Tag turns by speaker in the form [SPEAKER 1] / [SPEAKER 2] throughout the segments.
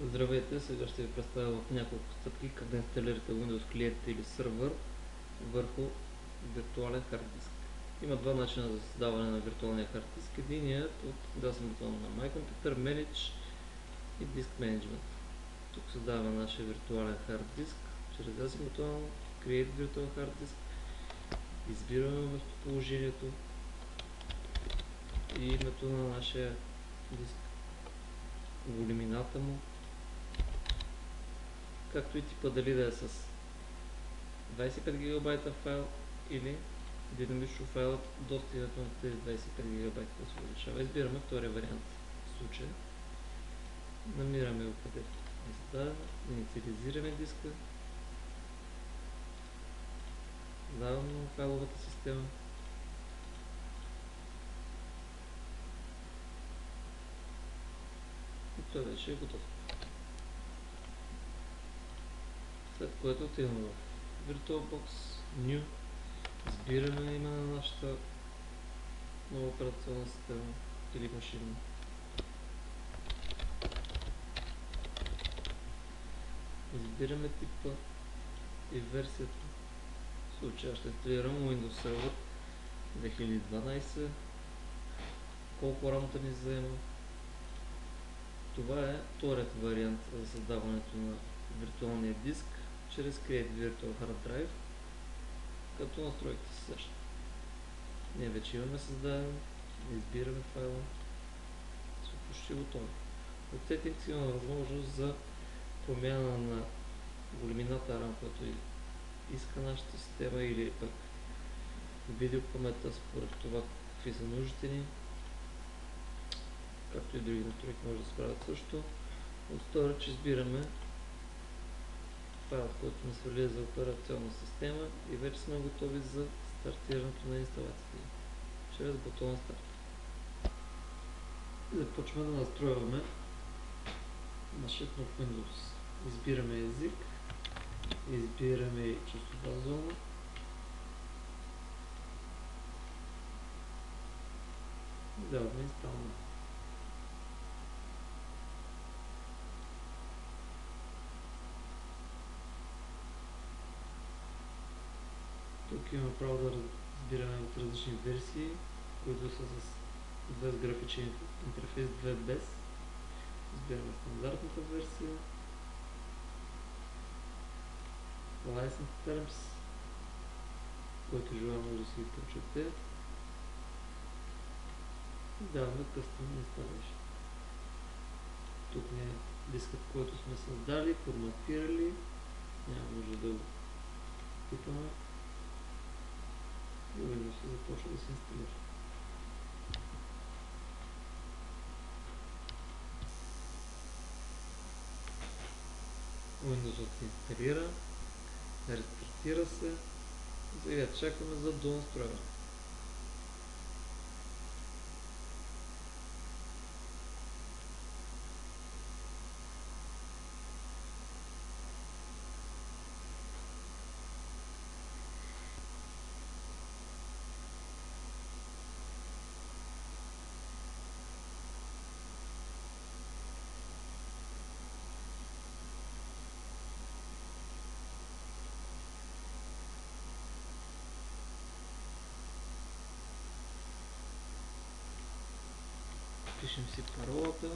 [SPEAKER 1] Здравейте, сега ще ви представя в няколко стъпки как да инсталирате Windows клиент или сървър върху виртуален хард диск. Има два начина за създаване на виртуалния хард диск. Единият от дясен бутон на My Computer, Manage и Disk Management. Тук създаваме нашия виртуален хард диск чрез дясен бутон Create Virtual Hard Disk. Избираме местоположението и името на нашия диск, големината му, както и типа, дали да е с 25 ГБ файл или динамично файлът до стигането на тези 25 ГБ да се увеличава. Избираме втория вариант. В случая намираме го където е зададено, инициализираме диска, даваме на файловата система и това вече е готов. След което отиваме в VirtualBox, New, избираме име на нашата нова операционна система или машина. Избираме типа и версията. В случая ще инсталирам Windows Server 2012. Колко работа ни заема. Това е вторият вариант за създаването на виртуалния диск чрез Create Virtual Hard Drive, като настройките са същите. Ние вече имаме създаден, избираме файла, сме почти готови. От Settings има възможност за промяна на големината RAM, която иска нашата система, или пък видеопаметта според това какви са нуждите ни, както и други настройки може да се правят също. От storage избираме файлът, който ни свали за операционна система и вече сме готови за стартирането на инсталацията чрез бутона Start. И започваме да настройваме нашия нов Windows. Избираме език, избираме и часова зона, и даваме инсталация. Тук имаме право да разбираме от различни версии, които са с графичен интерфейс, 2 без. Избираме стандартната версия, License Terms, който желая може да си ги прочете, и даваме Custom Installation. Тук не е дискът, който сме създали, форматирали, няма нужда да го питаме. И Windows започва да се инсталира. Windows се инсталира, рестартира се. Сега чакаме за донастройване. Пишем си паролата.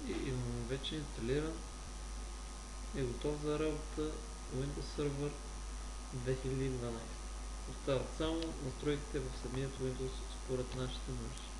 [SPEAKER 1] И имаме вече инсталиран и готов за работа Windows Server 2012. Остават само настройките в самият Windows според нашите нужди.